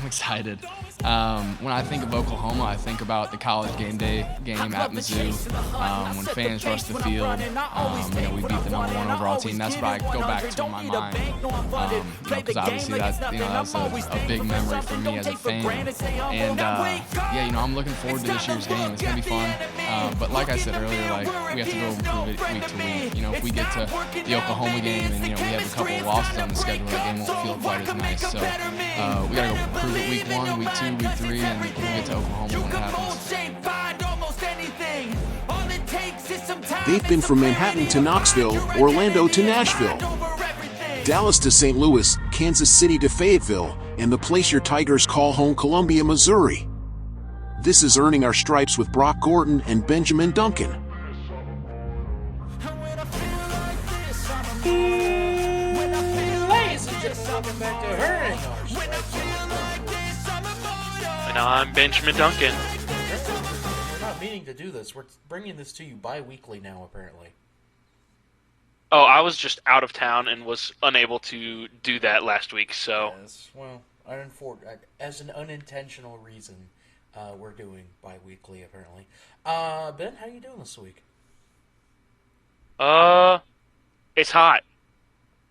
excited. When I think of Oklahoma, I think about the college game day game at Mizzou. When fans rush the field, we beat the #1 overall team. That's what I go back to in my mind. Because obviously that was a big memory for me as a fan. And I'm looking forward to this year's game. It's gonna be fun. But like I said earlier, we have to go improve it week to week. If we get to the Oklahoma game and we have a couple of losses on the schedule, that game won't feel quite as nice. So we gotta go improve it week 1, week 2, week 3, and we'll get to Oklahoma when it happens. They've been from Manhattan to Knoxville, Orlando to Nashville, Dallas to St. Louis, Kansas City to Fayetteville, and the place your Tigers call home, Columbia, Missouri. This is Earning Our Stripes with Brock Gordon and Benjamin Duncan. And I'm Benjamin Duncan. We're not meaning to do this. We're bringing this to you bi-weekly now, apparently. Oh, I was just out of town and was unable to do that last week, so... Yes, well, as an unintentional reason, we're doing bi-weekly, apparently. Ben, how you doing this week? It's hot.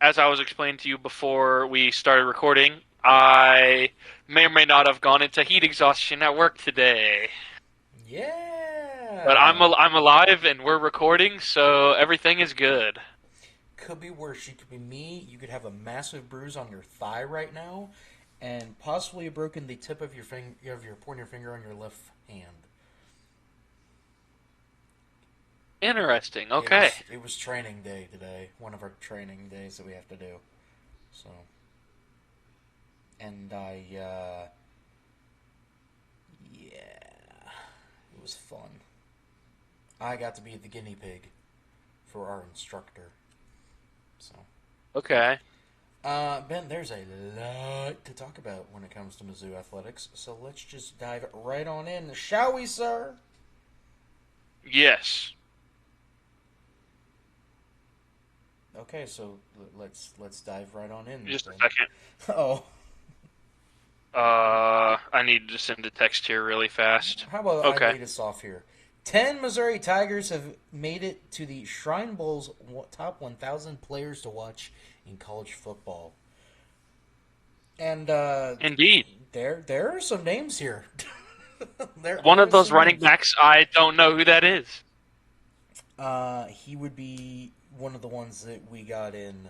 As I was explaining to you before we started recording, I may or may not have gone into heat exhaustion at work today. Yeah! But I'm alive and we're recording, so everything is good. Could be worse. You could be me. You could have a massive bruise on your thigh right now, and possibly broken the tip of your pointer finger on your left hand. Interesting. Okay. It was training day today. One of our training days that we have to do. So, and it was fun. I got to be the guinea pig for our instructor. So. Okay. Ben, there's a lot to talk about when it comes to Mizzou athletics, so let's just dive right on in, shall we, sir? Yes. Okay, so let's dive right on in. Just a second. Oh. I need to send a text here really fast. How about I lead us off here? 10 Missouri Tigers have made it to the Shrine Bowl's top 1,000 players to watch in college football. And indeed, there are some names here. One of those running backs, I don't know who that is. He would be one of the ones that we got in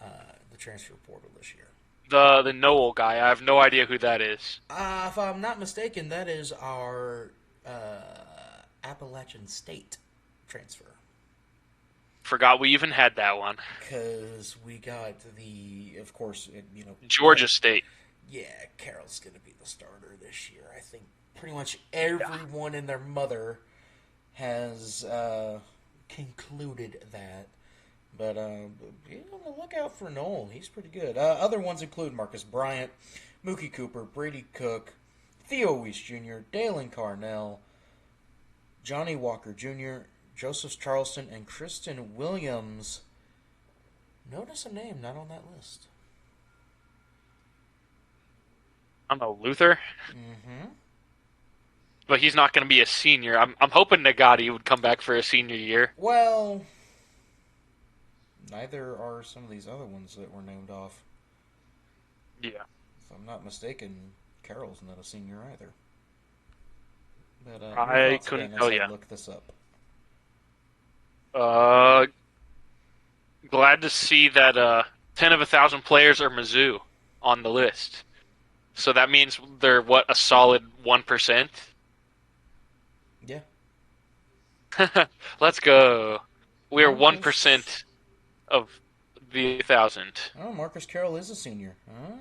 the transfer portal this year. The Noel guy. I have no idea who that is. If I'm not mistaken, that is our Appalachian State transfer. Forgot we even had that one. Because we got of course, Georgia State. Yeah, Carroll's going to be the starter this year. I think pretty much everyone and their mother has concluded that. But be on the lookout for Noel. He's pretty good. Other ones include Marcus Bryant, Mookie Cooper, Brady Cook, Theo Weiss Jr., Dalen Carnell, Johnny Walker Jr., Joseph Charleston, and Kristen Williams. Notice a name not on that list. I don't know, Luther? Mm-hmm. But he's not going to be a senior. I'm hoping Nagati would come back for a senior year. Well, neither are some of these other ones that were named off. Yeah. If I'm not mistaken, Carroll's not a senior either. But I couldn't tell you. Look this up. Glad to see that 10 of 1,000 players are Mizzou on the list. So that means they're, a solid 1%? Yeah. Let's go. We are 1% of the 1,000. Oh, Marcus Carroll is a senior. Ah.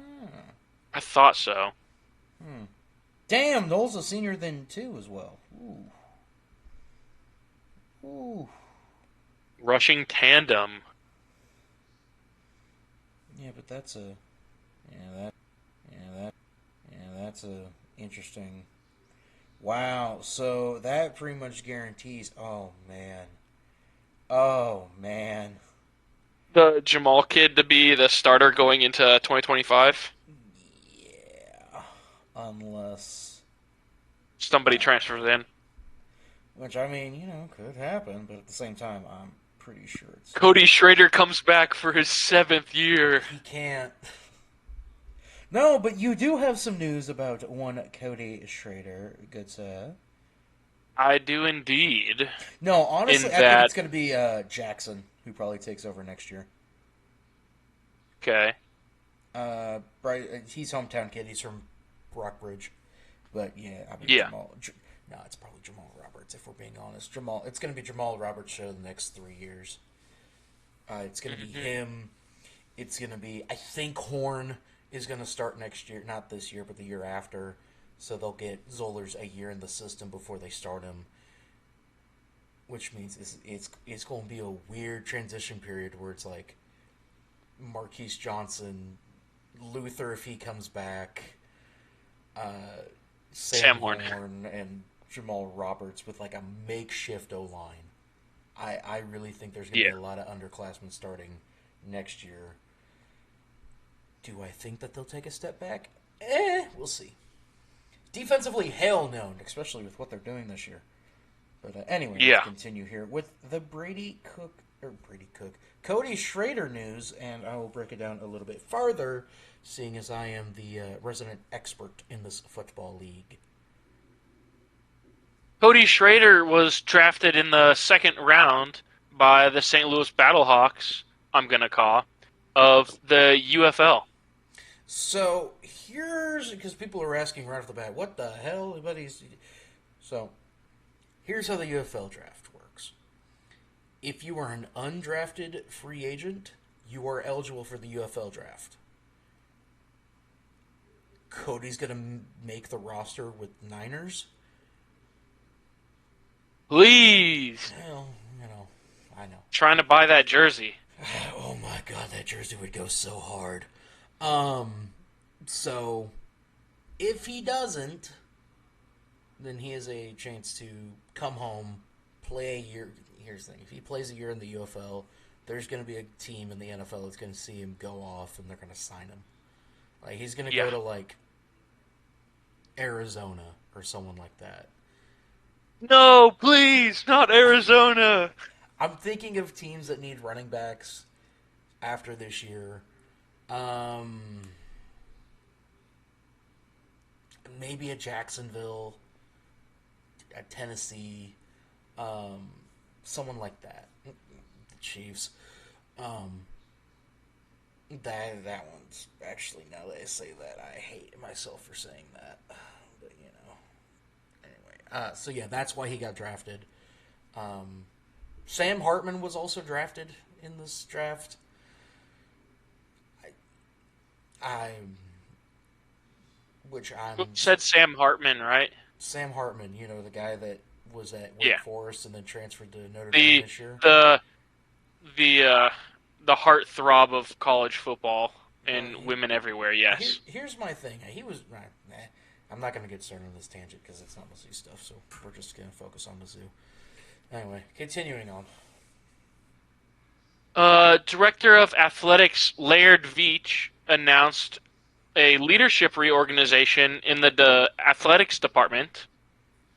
I thought so. Damn, Noel's a senior then too as well. Ooh. Rushing tandem. Yeah, but that's interesting. Wow, so that pretty much guarantees. Oh man. The Jamal kid to be the starter going into 2025? Yeah, unless somebody transfers in. which, I mean, could happen, but at the same time, I'm pretty sure it's... Cody Schrader comes back for his 7th year. He can't. No, but you do have some news about one Cody Schrader. Good sir. I do indeed. No, honestly, I think it's going to be Jackson, who probably takes over next year. Okay. He's hometown kid. He's from Rockbridge. But, yeah, I mean, Yeah. No, it's probably Jamal Roberts, if we're being honest. It's going to be Jamal Roberts' show the next 3 years. It's going to be him. It's going to be, I think Horn is going to start next year. Not this year, but the year after. So they'll get Zollers a year in the system before they start him. Which means it's going to be a weird transition period where it's like Marquise Johnson, Luther if he comes back, Sam Horn, and Jamal Roberts with like a makeshift O-line. I really think there's going to be a lot of underclassmen starting next year. Do I think that they'll take a step back? We'll see. Defensively, hell no, especially with what they're doing this year. But anyway, let's continue here with the Cody Schrader news, and I will break it down a little bit farther, seeing as I am the resident expert in this football league. Cody Schrader was drafted in the 2nd round by the St. Louis Battlehawks, I'm going to call, of the UFL. So, because people are asking right off the bat, what the hell? So, here's how the UFL draft works. If you are an undrafted free agent, you are eligible for the UFL draft. Cody's going to make the roster with Niners. Please. Well, I know. Trying to buy that jersey. Oh my god, that jersey would go so hard. So, if he doesn't, then he has a chance to come home, play a year. Here's the thing. If he plays a year in the UFL, there's going to be a team in the NFL that's going to see him go off, and they're going to sign him. Like, he's going to go to, like, Arizona or someone like that. No, please, not Arizona. I'm thinking of teams that need running backs after this year. Maybe a Jacksonville, a Tennessee, someone like that. The Chiefs. That one's actually, now that I say that, I hate myself for saying that. But, anyway. So, yeah, that's why he got drafted. Sam Hartman was also drafted in this draft. Who said Sam Hartman, right? Sam Hartman, the guy that was at Wake Forest and then transferred to Notre Dame this year. The heartthrob of college football and women everywhere, yes. Here's my thing. I'm not going to get started on this tangent because it's not Mizzou stuff, so we're just going to focus on Mizzou. Anyway, continuing on. Director of Athletics Laird Veach announced a leadership reorganization in the athletics department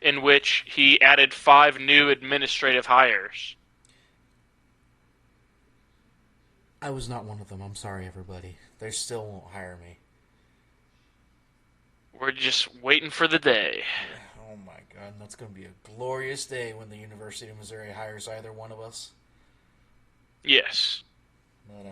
in which he added 5 new administrative hires. I was not one of them. I'm sorry, everybody. They still won't hire me. We're just waiting for the day. Oh my god, that's going to be a glorious day when the University of Missouri hires either one of us. Yes. But,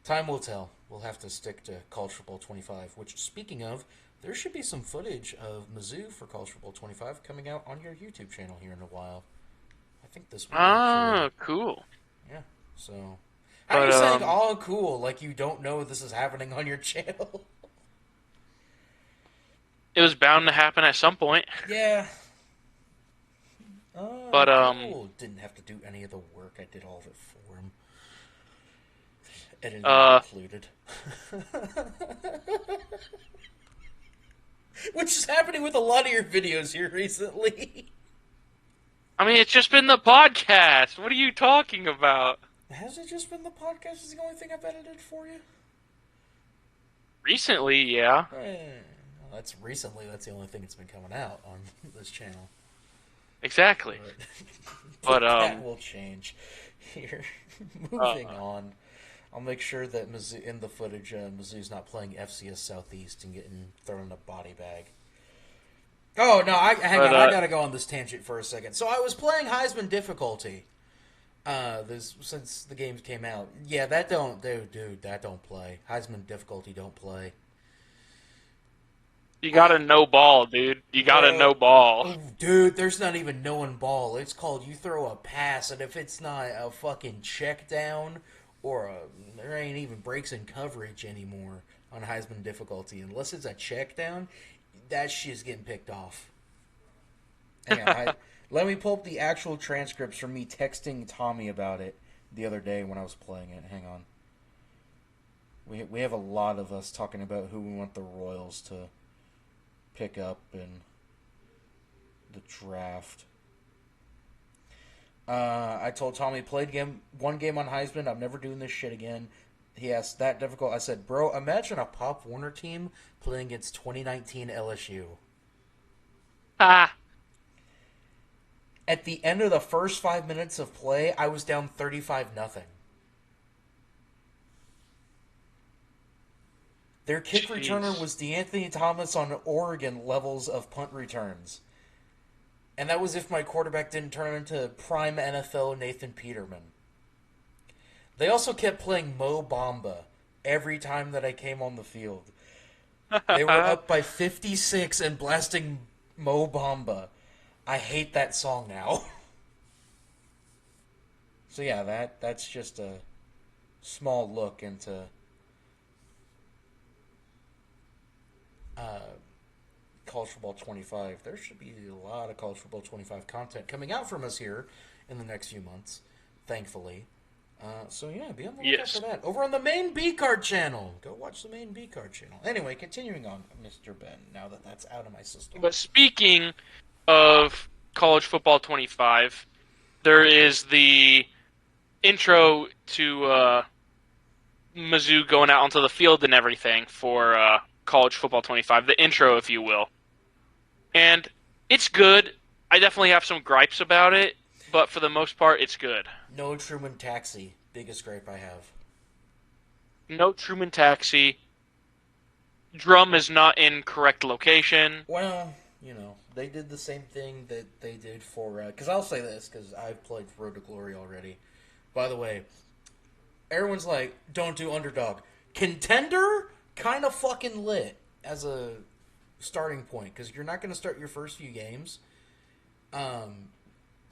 time will tell. We'll have to stick to College Football 25, which, speaking of, there should be some footage of Mizzou for College Football 25 coming out on your YouTube channel here in a while. I think this week. Cool. Yeah, so... How are you saying, oh, cool, like you don't know this is happening on your channel? It was bound to happen at some point. Yeah. But, cool. Didn't have to do any of the work. I did all of it for him. Editing included. Which is happening with a lot of your videos here recently. I mean, it's just been the podcast. What are you talking about? Has it just been the podcast? Is the only thing I've edited for you? Recently, yeah. That's the only thing that's been coming out on this channel. Exactly. But that will change here. Moving on. I'll make sure that Mizzou, in the footage, Mizzou's not playing FCS Southeast and getting thrown in a body bag. Oh, no, hang on. I got to go on this tangent for a second. So I was playing Heisman difficulty since the games came out. Yeah, that don't play. Heisman difficulty don't play. You gotta know ball, dude. You gotta know ball. Dude, there's not even knowing ball. It's called you throw a pass, and if it's not a fucking check down or there ain't even breaks in coverage anymore on Heisman difficulty. Unless it's a check down, that shit's getting picked off. Hang on, let me pull up the actual transcripts from me texting Tommy about it the other day when I was playing it. Hang on. We have a lot of us talking about who we want the Royals to pick up in the draft. I told Tommy, one game on Heisman. I'm never doing this shit again. He asked, that difficult? I said, bro, imagine a Pop Warner team playing against 2019 LSU. Ah. At the end of the first 5 minutes of play, I was down 35-0. Their kick returner was DeAnthony Thomas on Oregon levels of punt returns. And that was if my quarterback didn't turn into prime NFL Nathan Peterman. They also kept playing Mo Bamba every time that I came on the field. They were up by 56 and blasting Mo Bamba. I hate that song now. So yeah, that's just a small look into College Football 25. There should be a lot of College Football 25 content coming out from us here in the next few months, thankfully. So yeah, be on the lookout for that. Over on the main B-Card channel. Go watch the main B-Card channel. Anyway, continuing on, Mr. Ben, now that that's out of my system. But speaking of College Football 25, there is the intro to Mizzou going out onto the field and everything for College Football 25, the intro, if you will. And it's good. I definitely have some gripes about it, but for the most part, it's good. No Truman Taxi. Biggest gripe I have. No Truman Taxi. Drum is not in correct location. Well, you know, they did the same thing that they did for... Because I'll say this, because I've played Road to Glory already. By the way, everyone's like, don't do Underdog. Contender? Kind of fucking lit as a starting point, because you're not going to start your first few games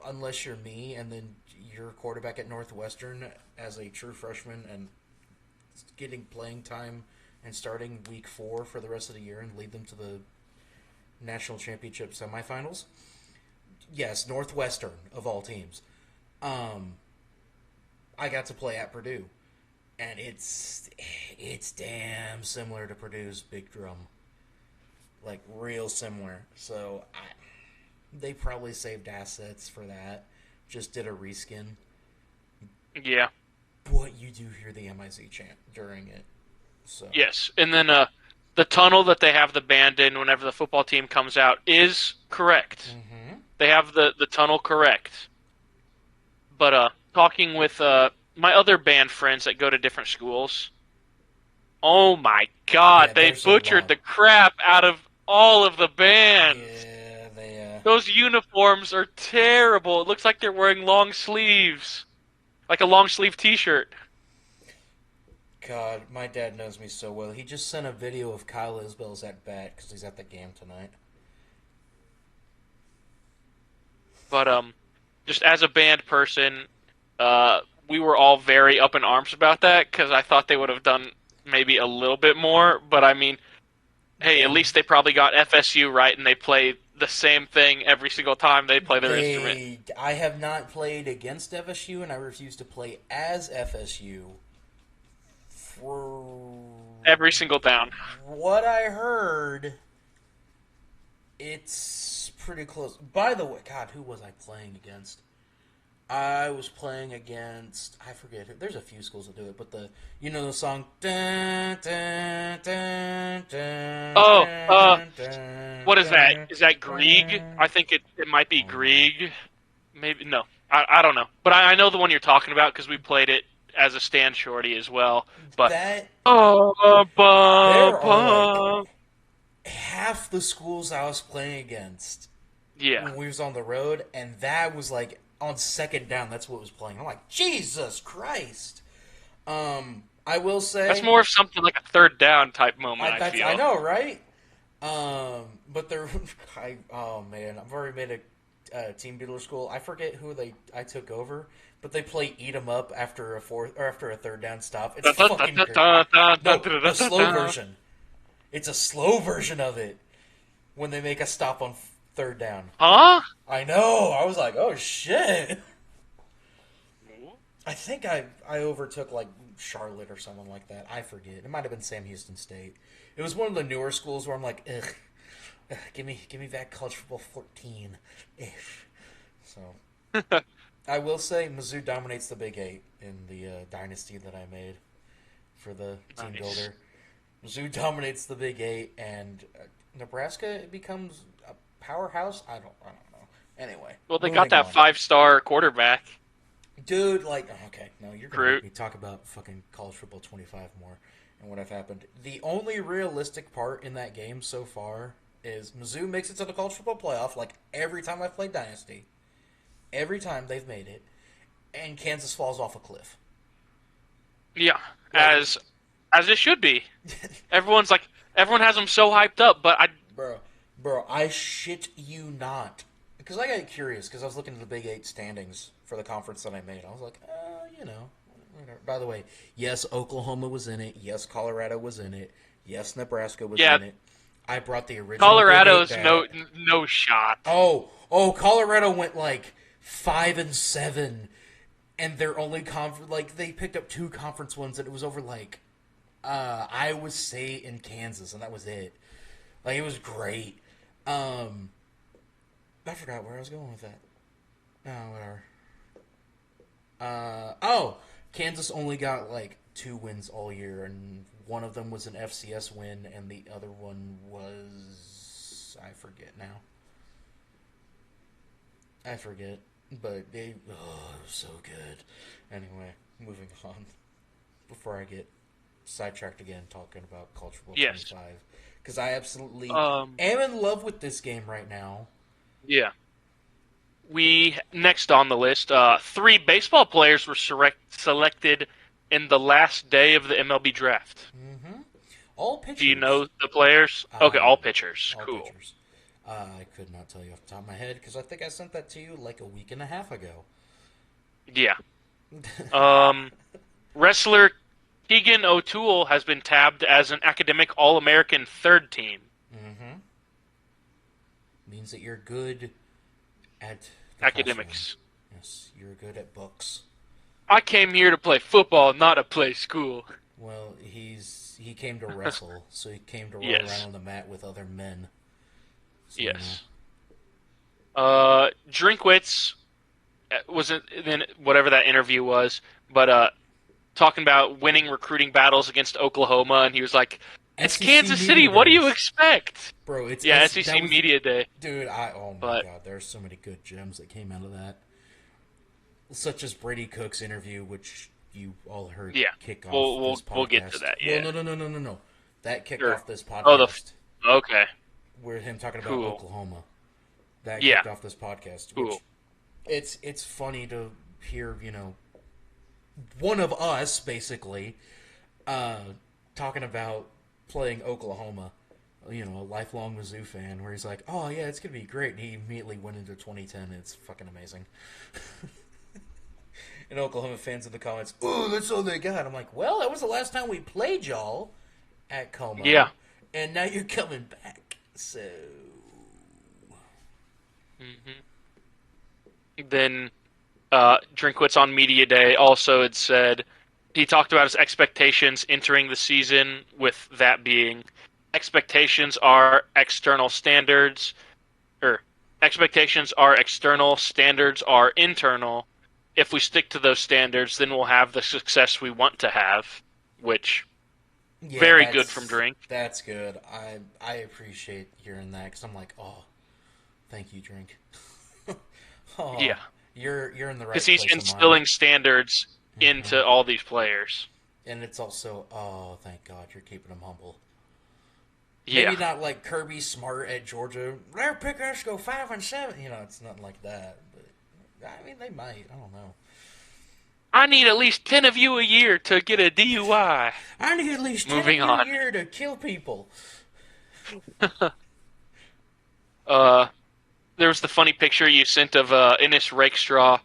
unless you're me, and then you're quarterback at Northwestern as a true freshman and getting playing time and starting week 4 for the rest of the year and lead them to the national championship semifinals. Yes, Northwestern of all teams. I got to play at Purdue, and it's damn similar to Purdue's Big Drum, like real similar. So they probably saved assets for that. Just did a reskin. Yeah. But you do hear the MIZ chant during it. So yes, and then the tunnel that they have the band in whenever the football team comes out is correct. Mm-hmm. They have the tunnel correct. But talking with my other band friends that go to different schools, oh my God, they butchered the crap out of all of the bands. Yeah, they... Those uniforms are terrible. It looks like they're wearing long sleeves. Like a long sleeve t-shirt. God, my dad knows me so well. He just sent a video of Kyle Isbell's at bat because he's at the game tonight. But just as a band person, we were all very up in arms about that because I thought they would have done maybe a little bit more. But I mean, hey, at least they probably got FSU right and they play the same thing every single time they play their instrument. I have not played against FSU, and I refuse to play as FSU. For every single down. What I heard, it's pretty close. By the way, God, who was I playing against? I was playing against, I forget, there's a few schools that do it, but the song dun, dun, dun, dun, Oh, dun, dun, what is that? dun, Is that Grieg? dun. I think it might be Oh no. Grieg. Maybe no. I don't know. But I know the one you're talking about because we played it as a stand shorty as well. But That, oh, there are like half the schools I was playing against yeah. when we was on the road, and that was like on second down, that's what was playing. I'm like, Jesus Christ. I will say That's more of something like a third down type moment. I feel. I know, right? But there, oh man, I've already made a team builder school. I forget who I took over, but they play eat 'em up after a third down stop. It's fucking great. No, the slow version. It's a slow version of it when they make a stop on third down. Huh? I know. I was like, oh shit. I think I overtook like Charlotte or someone like that. I forget. It might have been Sam Houston State. It was one of the newer schools where I'm like, ugh, give me that college football 14 ish. So I will say Mizzou dominates the Big Eight in the dynasty that I made for the team builder. Mizzou dominates the Big Eight, and Nebraska becomes a powerhouse. I don't know. Anyway, Well, they got that 5-star quarterback. Dude, like, okay, no, you're going to Fruit. make me talk about fucking college football 25 more and what have happened. The only realistic part in that game so far is Mizzou makes it to the college football playoff like every time I've played Dynasty. Every time they've made it, and Kansas falls off a cliff. Yeah, as it should be. Everyone has them so hyped up, but Bro, I shit you not. Because I got curious, because I was looking at the Big Eight standings for the conference that I made. I was like, whatever. By the way, yes, Oklahoma was in it. Yes, Colorado was in it. Yes, Nebraska was in it. I brought the original Colorado's Big Eight back. no shot. Oh, Colorado went like 5-7, and their only they picked up 2 conference wins, and it was over like Iowa State and Kansas, and that was it. Like, it was great. I forgot where I was going with that. Oh, whatever. Kansas only got like 2 wins all year, and one of them was an FCS win, and the other one was, I forget now. I forget, but it was so good. Anyway, moving on. Before I get sidetracked again talking about college football 25, because I absolutely am in love with this game right now. Yeah. Next on the list, 3 baseball players were selected in the last day of the MLB draft. Mm-hmm. All pitchers. Do you know the players? Okay, all pitchers. Cool. Pitchers. I could not tell you off the top of my head because I think I sent that to you like a week and a half ago. Yeah. Wrestler Keegan O'Toole has been tabbed as an academic All-American third team. Mm-hmm. Means that you're good at academics. Yes, you're good at books. I came here to play football, not to play school. Well, he came to wrestle, so he came to roll around on the mat with other men. So, yes. Drinkwitz wasn't in whatever that interview was, but talking about winning recruiting battles against Oklahoma, and he was like, "It's Kansas City. What do you expect?" Bro, it's SEC Media Day. Dude, oh my god, there's so many good gems that came out of that. Such as Brady Cook's interview, which you all heard kick off this podcast. We'll get to that, yeah. Well, no. That kicked off this podcast. Okay. We're him talking about Oklahoma. That kicked off this podcast. Which it's funny to hear, one of us, basically, talking about playing Oklahoma. A lifelong Mizzou fan, where he's like, oh, yeah, it's going to be great. And he immediately went into 2010, and it's fucking amazing. And Oklahoma fans in the comments, oh, that's all they got. I'm like, well, that was the last time we played y'all at Como. Yeah. And now you're coming back. So. Mm-hmm. Then Drinkwitz on Media Day also had said, he talked about his expectations entering the season, with that being expectations are external, standards are internal, if we stick to those standards, then we'll have the success we want to have, which very good from Drink. That's good. I appreciate hearing that because I'm like, oh, thank you, Drink. Oh, Yeah. You're in the right Because place he's of instilling mind. standards into all these players. And it's also, oh, thank God, you're keeping them humble. Yeah. Maybe not like Kirby Smart at Georgia. Their pickers go 5-7. You know, it's nothing like that. But I mean, they might. I don't know. I need at least 10 of you a year to get a DUI. I need at least 10 Moving of you on. a year to kill people. There was the funny picture you sent of Ennis Rakestraw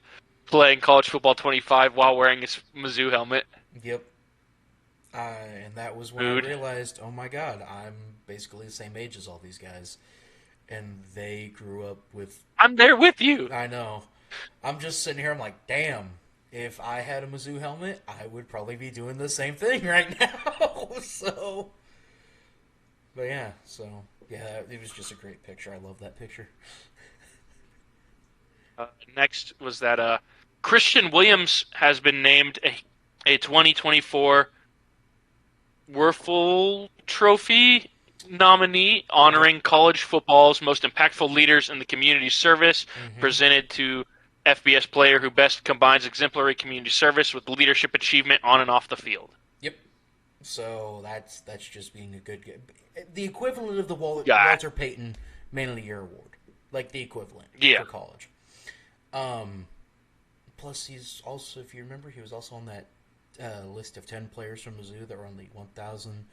playing college football 25 while wearing his Mizzou helmet. Yep. And that was when I realized, oh my God, I'm basically the same age as all these guys. And they grew up with... I'm there with you. I know. I'm just sitting here, I'm like, damn, if I had a Mizzou helmet, I would probably be doing the same thing right now. So... But yeah, it was just a great picture. I love that picture. Next was that Christian Williams has been named a 2024 Werfel Trophy nominee, honoring college football's most impactful leaders in the community service, presented to FBS player who best combines exemplary community service with leadership achievement on and off the field. Yep. So that's just being a good guy. The equivalent of the Walter Payton Man of the Year award, like the equivalent for college. Plus, he's also, if you remember, he was also on that list of 10 players from Mizzou that were on the 1,000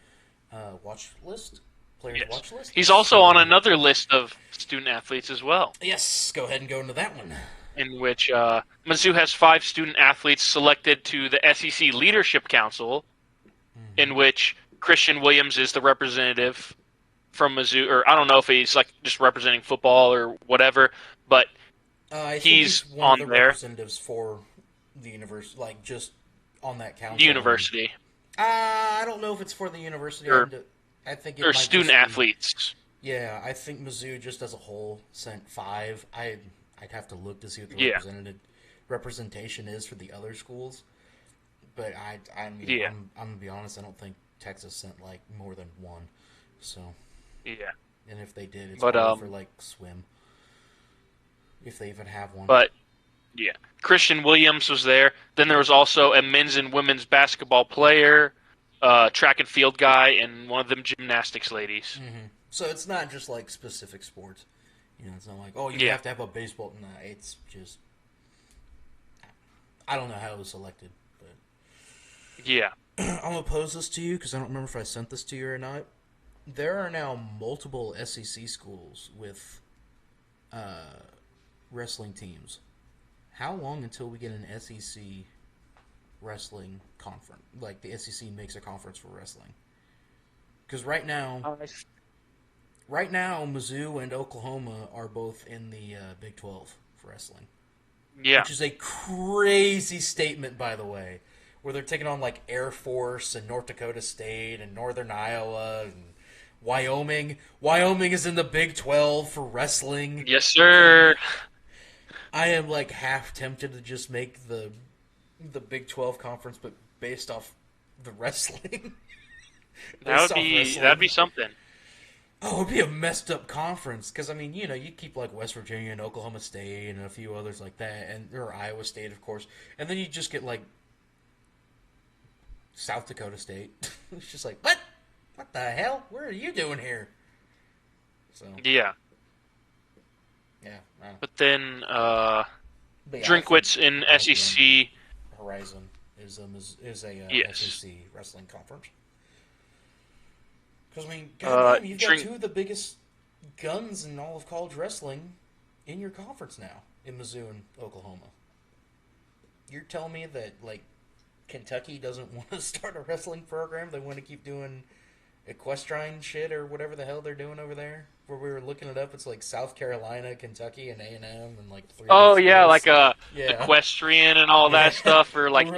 watch list. Players watch list. He's also on another list of student athletes as well. Yes, go ahead and go into that one. In which Mizzou has 5 student athletes selected to the SEC Leadership Council, in which Christian Williams is the representative from Mizzou, or I don't know if he's like just representing football or whatever, but he's one on of the there. Representatives for the university, like just on that council. University. I don't know if it's for the university. I think it or might student just be, athletes. Yeah, I think Mizzou just as a whole sent 5. I'd have to look to see what the representation is for the other schools. But I'm gonna be honest. I don't think Texas sent like more than 1. So and if they did, it's probably for like swim, if they even have one. But Christian Williams was there. Then there was also a men's and women's basketball player, track and field guy, and one of them gymnastics ladies. So it's not just like specific sports. You know, it's not like, oh, you have to have a baseball. No, it's just, I don't know how it was selected. But I'm going to pose this to you because I don't remember if I sent this to you or not. There are now multiple SEC schools with wrestling teams. How long until we get an SEC wrestling conference? Like the SEC makes a conference for wrestling. Because right now, Mizzou and Oklahoma are both in the Big 12 for wrestling. Yeah. Which is a crazy statement, by the way, where they're taking on like Air Force and North Dakota State and Northern Iowa and Wyoming. Wyoming is in the Big 12 for wrestling. Yes, sir. I am like half tempted to just make the Big 12 conference, but based off the wrestling. That'd be something. Oh, it'd be a messed up conference because I mean, you know, you keep like West Virginia and Oklahoma State and a few others like that, or Iowa State, of course, and then you just get like South Dakota State. It's just like, what? What the hell? What are you doing here? So yeah. Wow. But then Drinkwitz in SEC Horizon is a SEC wrestling conference. Because I mean, goddamn, you've got 2 of the biggest guns in all of college wrestling in your conference now in Mizzou and Oklahoma. You're telling me that like Kentucky doesn't want to start a wrestling program? They want to keep doing equestrian shit or whatever the hell they're doing over there? Where we were looking it up, it's like South Carolina, Kentucky, and A&M, and like 3. Oh yeah, like equestrian and all that stuff, or like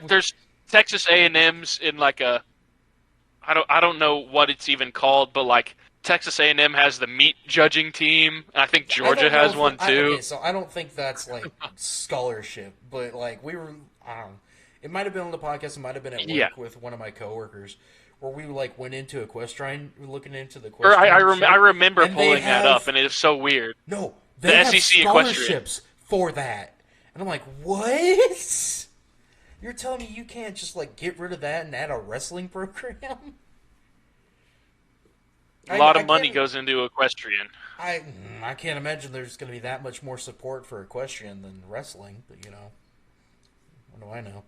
there's Texas A&M's in like a I don't know what it's even called, but like Texas A&M has the meat judging team. I think I Georgia don't know has if one too. okay, so I don't think that's like scholarship, but like we were, I don't know. It might have been on the podcast. It might have been at Yeah. work with one of my coworkers, where we like went into equestrian, looking into the Or equestrian I shit, remember and they pulling that have up, and it is so weird. no, The they have SEC equestrian. scholarships for that, and I'm like, what? You're telling me you can't just like get rid of that and add a wrestling program? A lot I of money can't- goes into equestrian. I can't imagine there's going to be that much more support for equestrian than wrestling, but what do I know?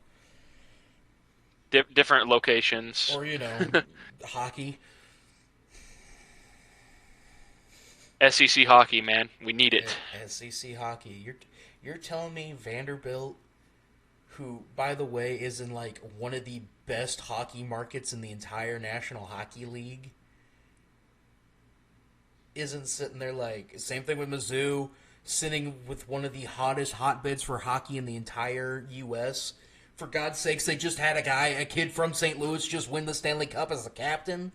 Different locations. Or hockey. SEC hockey, man. We need it. SEC hockey. You're telling me Vanderbilt, who by the way is in like one of the best hockey markets in the entire National Hockey League, isn't sitting there like same thing with Mizzou, sitting with one of the hottest hotbeds for hockey in the entire U.S. For God's sakes, they just had a kid from St. Louis, just win the Stanley Cup as a captain.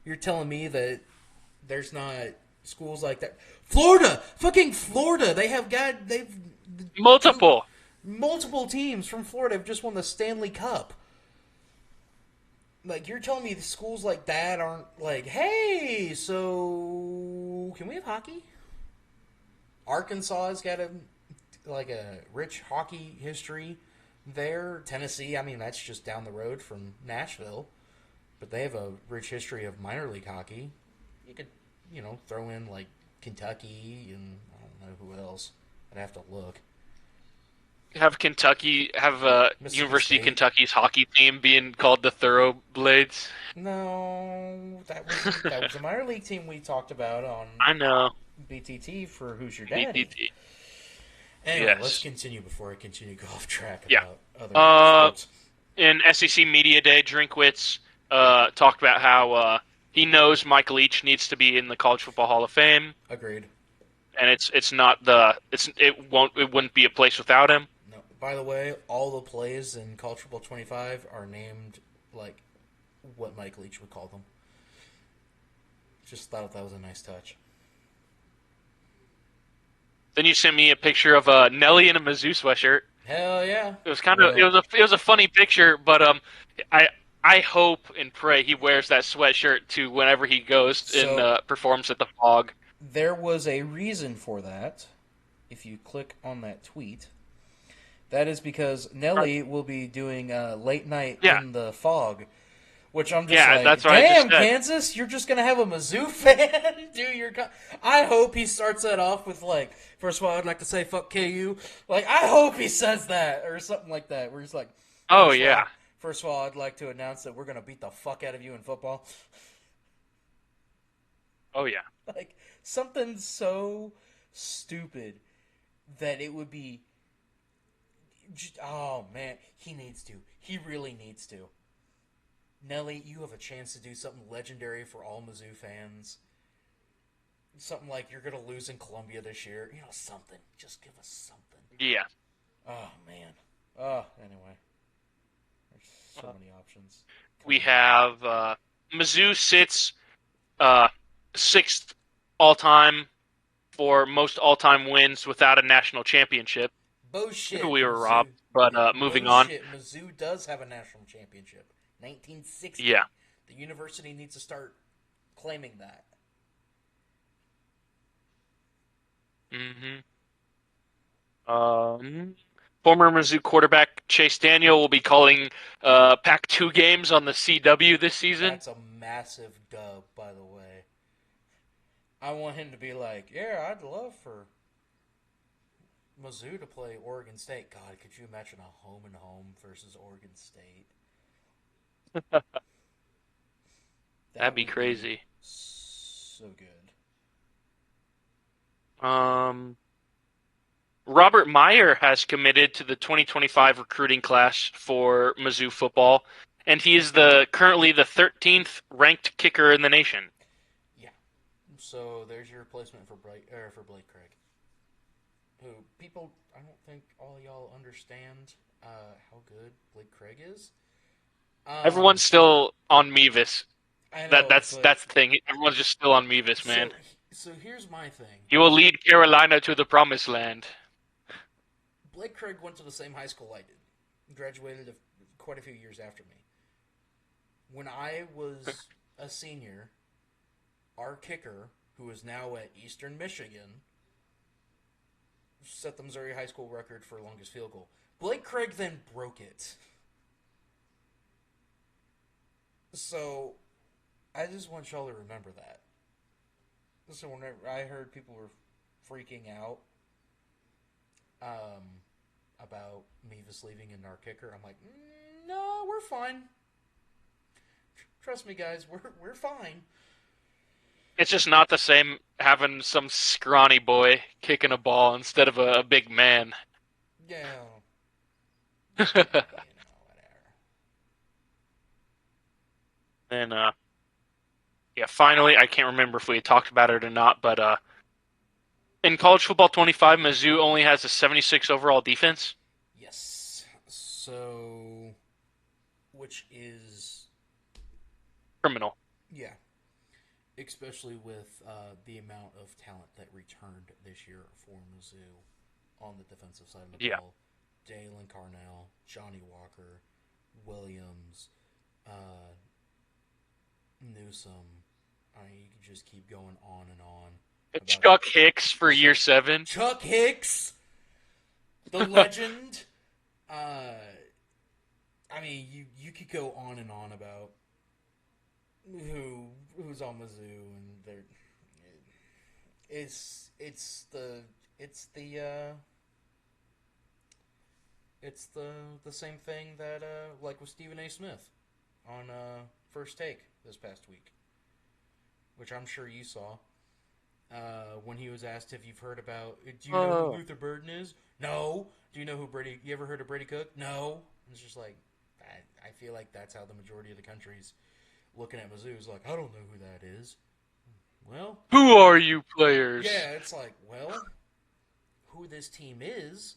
You're telling me that there's not schools like that? Florida, fucking Florida. They've multiple teams from Florida have just won the Stanley Cup. Like, you're telling me the schools like that aren't like, hey, so can we have hockey? Arkansas has got a rich hockey history there. Tennessee, I mean, that's just down the road from Nashville, but they have a rich history of minor league hockey. You could, throw in like Kentucky and I don't know who else. I'd have to look. Have University State. of Kentucky's hockey team being called the Thoroughblades? No, that was a minor league team we talked about on I know. BTT for Who's Your Daddy. BTT. Anyway, Yes. let's continue before I continue to go off track Yeah. about other sports. In SEC Media Day, Drinkwitz talked about how he knows Mike Leach needs to be in the College Football Hall of Fame, Agreed. and it wouldn't be a place without him. No. By the way, all the plays in College Football 25 are named like what Mike Leach would call them. Just thought that was a nice touch. Then you sent me a picture of Nelly in a Mizzou sweatshirt. Hell yeah! It was it was a funny picture, but I hope and pray he wears that sweatshirt to whenever he goes and performs at the Fog. There was a reason for that. If you click on that tweet, that is because Nelly will be doing late night in the Fog, which I'm just like, that's what I damn, just said. Kansas, you're just gonna have a Mizzou fan do your. I hope he starts that off with like, first of all, I'd like to say fuck KU. Like, I hope he says that or something like that, where he's like, oh yeah. First of all, I'd like to announce that we're gonna beat the fuck out of you in football. Oh yeah. Like something so stupid that it would be. Oh man, he needs to. He really needs to. Nelly, you have a chance to do something legendary for all Mizzou fans. Something like you're gonna lose in Columbia this year. Something. Just give us something. Yeah. Oh man. Anyway, there's so many options. We have Mizzou sits sixth all-time for most all-time wins without a national championship. Bullshit. We were Mizzou. robbed, but moving on. Mizzou does have a national championship. 1960. Yeah. The university needs to start claiming that. Former Mizzou quarterback Chase Daniel will be calling Pac-2 games on the CW this season. That's a massive dub, by the way. I want him to be like, yeah, I'd love for Mizzou to play Oregon State. God, could you imagine a home and home versus Oregon State? That'd be crazy. So good. Robert Meyer has committed to the 2025 recruiting class for Mizzou football, and he is currently the 13th ranked kicker in the nation. Yeah. So there's your replacement for Blake Craig. Who people, I don't think all y'all understand how good Blake Craig is. Everyone's still on Mevis. I know, That's but the thing. Everyone's just still on Mevis, man. so here's my thing. He will lead Carolina to the promised land. Blake Craig went to the same high school I did. Graduated quite a few years after me. When I was a senior, our kicker, who is now at Eastern Michigan, set the Missouri high school record for longest field goal. Blake Craig then broke it. So, I just want y'all to remember that. So whenever I heard people were freaking out about Mevis leaving and our kicker, I'm like, no, we're fine. Trust me, guys, we're fine. It's just not the same having some scrawny boy kicking a ball instead of a big man. Yeah. And whatever. finally, I can't remember if we had talked about it or not, but in College Football 25, Mizzou only has a 76 overall defense. Yes. So, which is Criminal. Yeah. Especially with the amount of talent that returned this year for Mizzou on the defensive side of the ball. Dalen Carnell, Johnny Walker, Williams, Newsom. I mean, you can just keep going on and on. Chuck Hicks for year 7. Chuck Hicks, the legend. I mean, you could go on and on about who's on Mizzou, and it's the same thing that like with Stephen A. Smith on First Take this past week, which I'm sure you saw. When he was asked if you've heard about, do you know who Luther Burden is? No. Do you know who Brady? You ever heard of Brady Cook? No. It's just like I feel like that's how the majority of the country's looking at Mizzou. Is like, I don't know who that is. Well, who are you players? Yeah, it's like, well, who this team is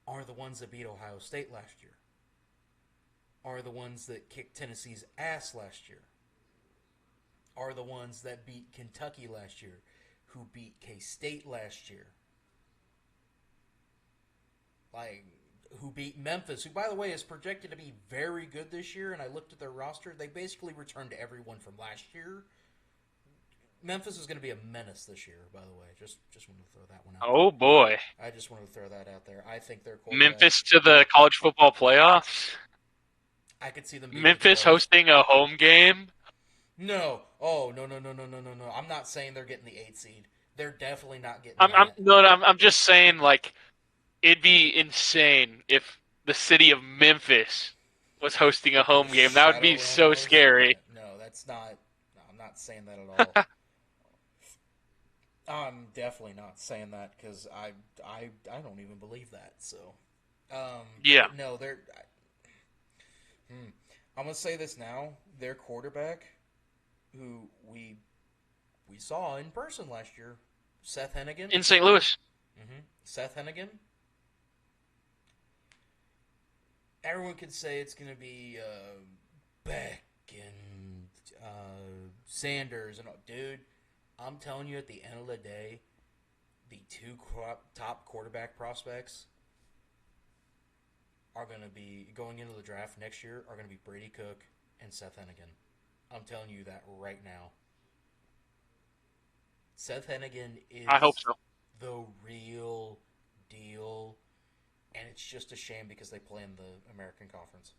are the ones that beat Ohio State last year. Are the ones that kicked Tennessee's ass last year. Are the ones that beat Kentucky last year, who beat K-State last year. Like, who beat Memphis, who, by the way, is projected to be very good this year, and I looked at their roster. They basically returned everyone from last year. Memphis is going to be a menace this year, by the way. Just wanted to throw that one out there. Oh, boy. I just wanted to throw that out there. I think they're Memphis to the college football playoffs? I could see them. Memphis hosting a home game? No. Oh, no. I'm not saying they're getting the 8th seed. They're definitely not getting I'm just saying, like, it'd be insane if the city of Memphis was hosting a home game. That would be so scary. No, that's not. No, I'm not saying that at all. I'm definitely not saying that because I don't even believe that. So, yeah. No, they're. I'm gonna say this now. Their quarterback, who we saw in person last year, Seth Hennigan in St. Louis. Seth Hennigan. Everyone could say it's gonna be Beck and Sanders and all. Dude, I'm telling you, at the end of the day, the two top quarterback prospects are going to be, going into the draft next year, are going to be Brady Cook and Seth Hennigan. I'm telling you that right now. Seth Hennigan is I hope so. The real deal, and it's just a shame because they play in the American Conference.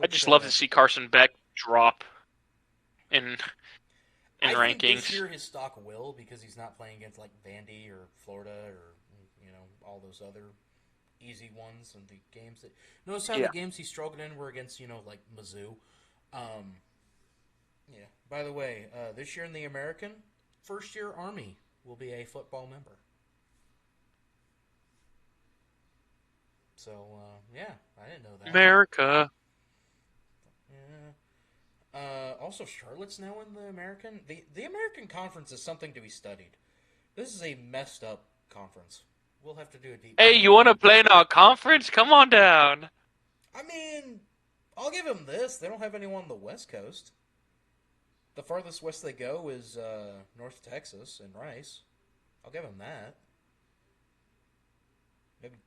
I just love to see Carson Beck drop in rankings. I think this year his stock will, because he's not playing against like Vandy or Florida or all those other easy ones and the games that. Notice how the games he struggled in were against like Mizzou. Yeah. By the way, this year in the American, first year Army will be a football member. So yeah, I didn't know that. America. Yeah. Also, Charlotte's now in the American. The American Conference is something to be studied. This is a messed up conference. We'll have to do a deep. Hey, you want to play in our conference? Come on down. I mean, I'll give them this. They don't have anyone on the West Coast. The farthest west they go is North Texas and Rice. I'll give them that. Maybe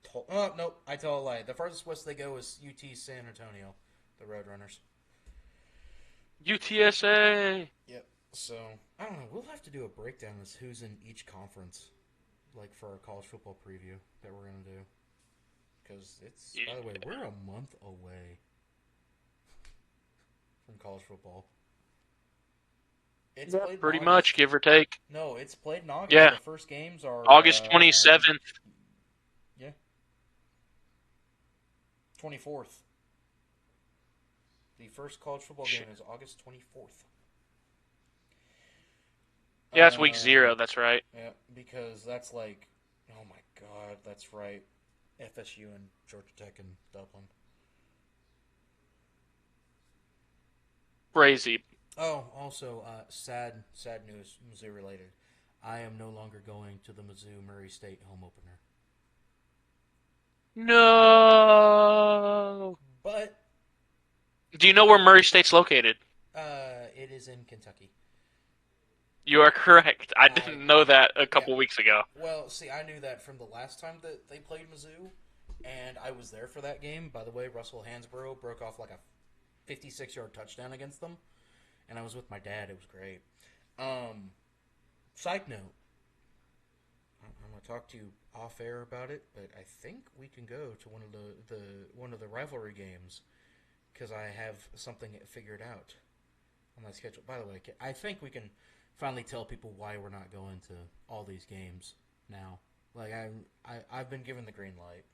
nope, I tell a lie. The farthest west they go is UT San Antonio, the Roadrunners. UTSA. Yep. So, I don't know. We'll have to do a breakdown as who's in each conference, like for our college football preview that we're going to do. Because it's, by the way, we're a month away from college football. It's played Pretty much, give or take. No, it's played in August. Yeah. The first games are August 27th. Yeah. 24th. The first college football game is August 24th. Yeah, it's week 0. That's right. Yeah, because that's like, oh my God, that's right. FSU and Georgia Tech and Dublin. Crazy. Oh, also, sad news, Mizzou related. I am no longer going to the Mizzou Murray State home opener. No. But Do you know where Murray State's located? it is in Kentucky. You are correct. I didn't know that a couple weeks ago. Well, see, I knew that from the last time that they played Mizzou, and I was there for that game. By the way, Russell Hansborough broke off like a 56-yard touchdown against them, and I was with my dad. It was great. Side note, I'm going to talk to you off air about it, but I think we can go to one of the rivalry games because I have something figured out on my schedule. By the way, I think we can finally tell people why we're not going to all these games now. Like I've been given the green light.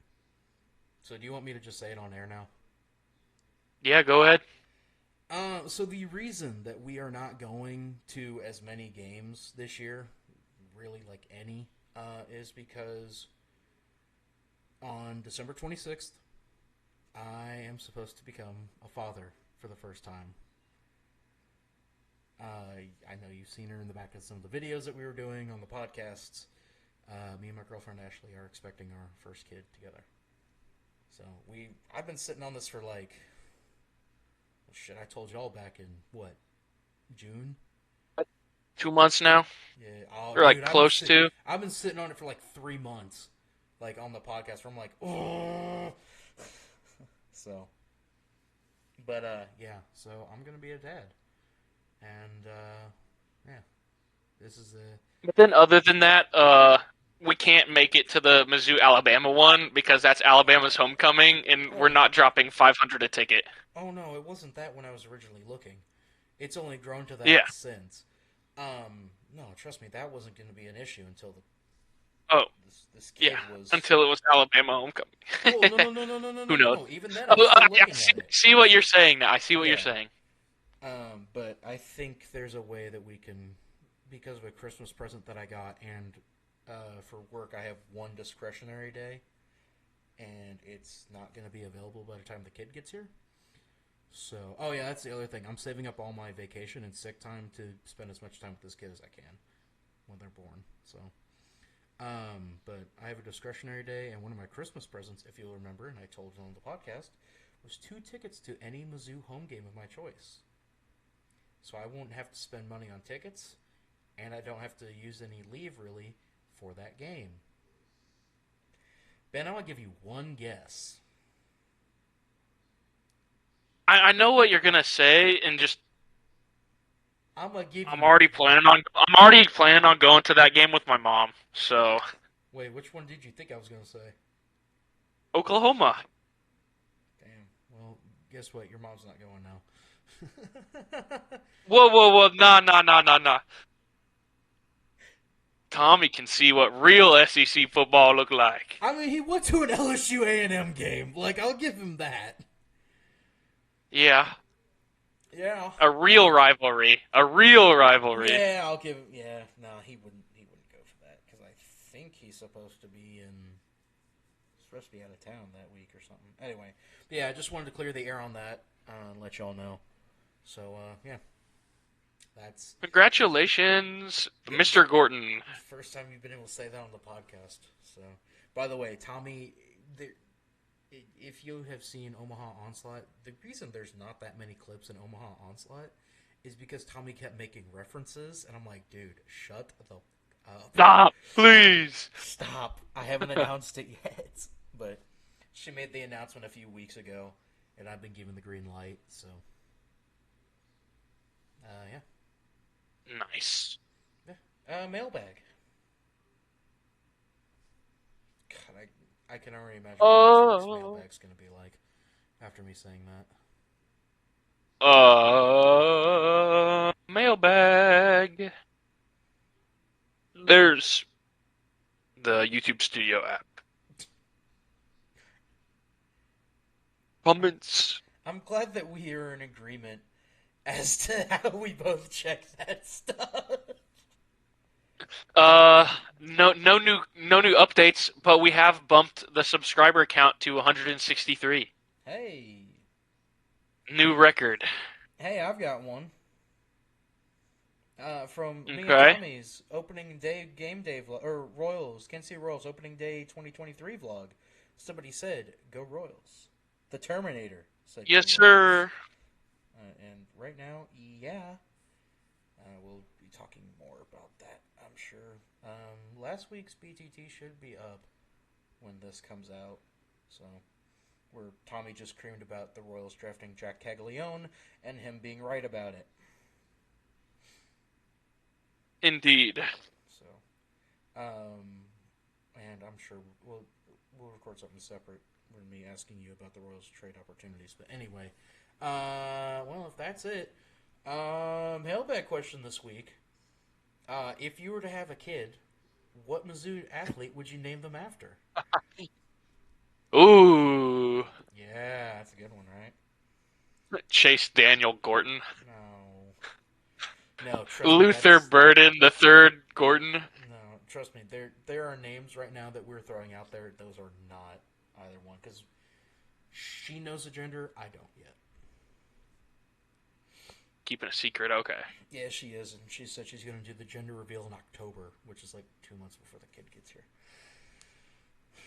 So do you want me to just say it on air now? Yeah, go ahead. So the reason that we are not going to as many games this year, really like any, is because on December 26th, I am supposed to become a father for the first time. I know you've seen her in the back of some of the videos that we were doing on the podcasts. Me and my girlfriend Ashley are expecting our first kid together. So I've been sitting on this for like, shit, I told y'all back in, what, June? 2 months now? Yeah. Or like close to? I've been sitting on it for like 3 months, like on the podcast, where I'm like, oh. So, but, yeah, so I'm going to be a dad. And, yeah, this is But then other than that, we can't make it to the Mizzou-Alabama one because that's Alabama's homecoming, and we're not dropping $500 a ticket. Oh, no, it wasn't that when I was originally looking. It's only grown to that since. No, trust me, that wasn't going to be an issue until this kid was... until it was Alabama homecoming. Oh, no. Who knows? No. Even then, I was still looking at it. See what you're saying now. I see what you're saying. But I think there's a way that we can, because of a Christmas present that I got, and for work I have one discretionary day, and it's not going to be available by the time the kid gets here. So, oh yeah, that's the other thing. I'm saving up all my vacation and sick time to spend as much time with this kid as I can when they're born. So, but I have a discretionary day, and one of my Christmas presents, if you'll remember, and I told you on the podcast, was 2 tickets to any Mizzou home game of my choice. So I won't have to spend money on tickets, and I don't have to use any leave, really, for that game. Ben, I'm going to give you one guess. I know what you're going to say, and just... I'm already planning on going to that game with my mom, so... Wait, which one did you think I was going to say? Oklahoma. Damn. Well, guess what? Your mom's not going now. Whoa. Nah. Tommy can see what real SEC football look like. I mean, he went to an LSU A&M game. Like, I'll give him that. Yeah. Yeah. A real rivalry. Yeah, I'll give him. Yeah, no, he wouldn't go for that because I think he's supposed to be out of town that week or something. Anyway, yeah, I just wanted to clear the air on that and let y'all know. So, yeah. That's Congratulations, Mr. Gorton. First time you've been able to say that on the podcast. So, by the way, Tommy, if you have seen Omaha Onslaught, the reason there's not that many clips in Omaha Onslaught is because Tommy kept making references, and I'm like, dude, shut the up. Stop, please. Stop. I haven't announced it yet, but she made the announcement a few weeks ago, and I've been given the green light, so yeah. Nice. Mailbag. God, I can already imagine what next week's mailbag's going to be like after me saying that. Mailbag. There's the YouTube Studio app. Comments. I'm glad that we are in agreement as to how we both check that stuff. No new updates, but we have bumped the subscriber count to 163. Hey. New record. Hey, I've got one. From me and Okay. Tommy's opening day game day vlog, or Royals, Kansas City Royals opening day 2023 vlog. Somebody said, "Go Royals." The Terminator said, Yes, "Go Royals." sir. And right now, yeah, we'll be talking more about that, I'm sure. Last week's BTT should be up when this comes out, so where Tommy just screamed about the Royals drafting Jack Caglione and him being right about it. Indeed. So, and I'm sure we'll record something separate with me asking you about the Royals trade opportunities. But anyway, well, if that's it, mailbag question this week. If you were to have a kid, what Mizzou athlete would you name them after? Ooh. Yeah, that's a good one, right? Chase Daniel Gorton. No, trust Luther me, Burden the third Gorton. No, trust me. There are names right now that we're throwing out there. Those are not either one because she knows the gender. I don't yet. Keeping a secret, okay. Yeah, she is, and she said she's going to do the gender reveal in October, which is like 2 months before the kid gets here.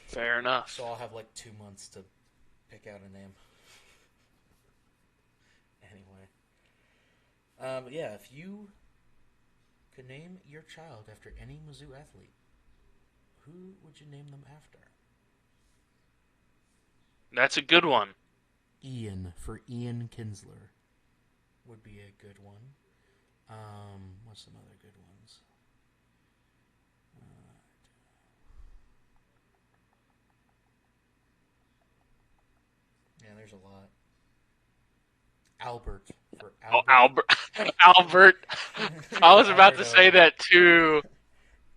Fair enough. So I'll have like 2 months to pick out a name. Anyway. But yeah, if you could name your child after any Mizzou athlete, who would you name them after? That's a good one. Ian, for Ian Kinsler, would be a good one. What's some other good ones? Yeah, there's a lot. Albert, for Albert. Oh, Albert. Albert. I was about to say that too.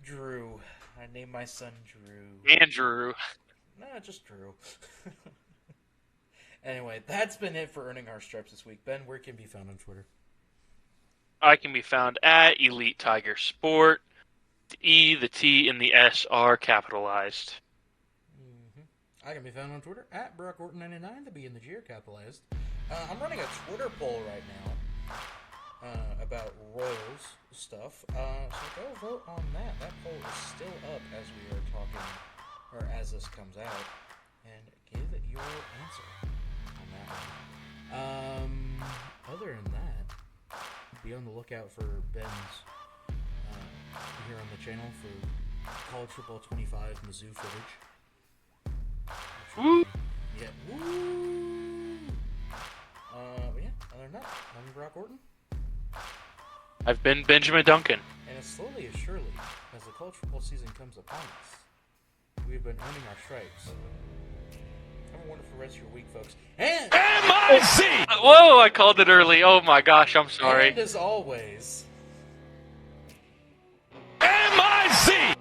Drew. I named my son Drew. Andrew. No, just Drew. Anyway, that's been it for Earning Our Stripes this week. Ben, where can be found on Twitter? I can be found at EliteTigerSport. The E, the T, and the S are capitalized. I can be found on Twitter at BrockOrton99. The B and the G are capitalized. I'm running a Twitter poll right now about Royals stuff. So go vote on that. That poll is still up as we are talking, or as this comes out, and give your answer on that one. Other than that, be on the lookout for Ben's here on the channel for College Football 25 Mizzou footage. Woo! Yeah. Woo! But yeah, other than that, I'm Brock Orton. I've been Benjamin Duncan. And as slowly as surely, as the college football season comes upon us, we've been earning our stripes. Have a wonderful rest of your week, folks. And MIC! Whoa, I called it early. Oh my gosh, I'm sorry. And as always, MIC!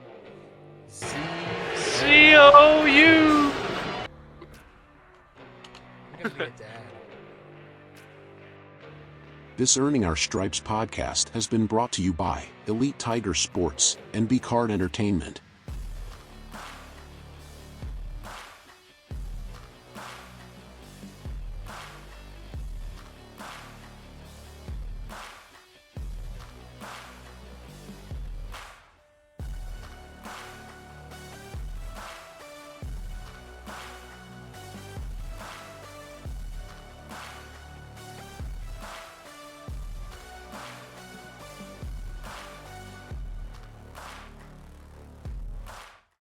COU! I'm gonna be a dad. This Earning Our Stripes podcast has been brought to you by Elite Tiger Sports and B-Card Entertainment.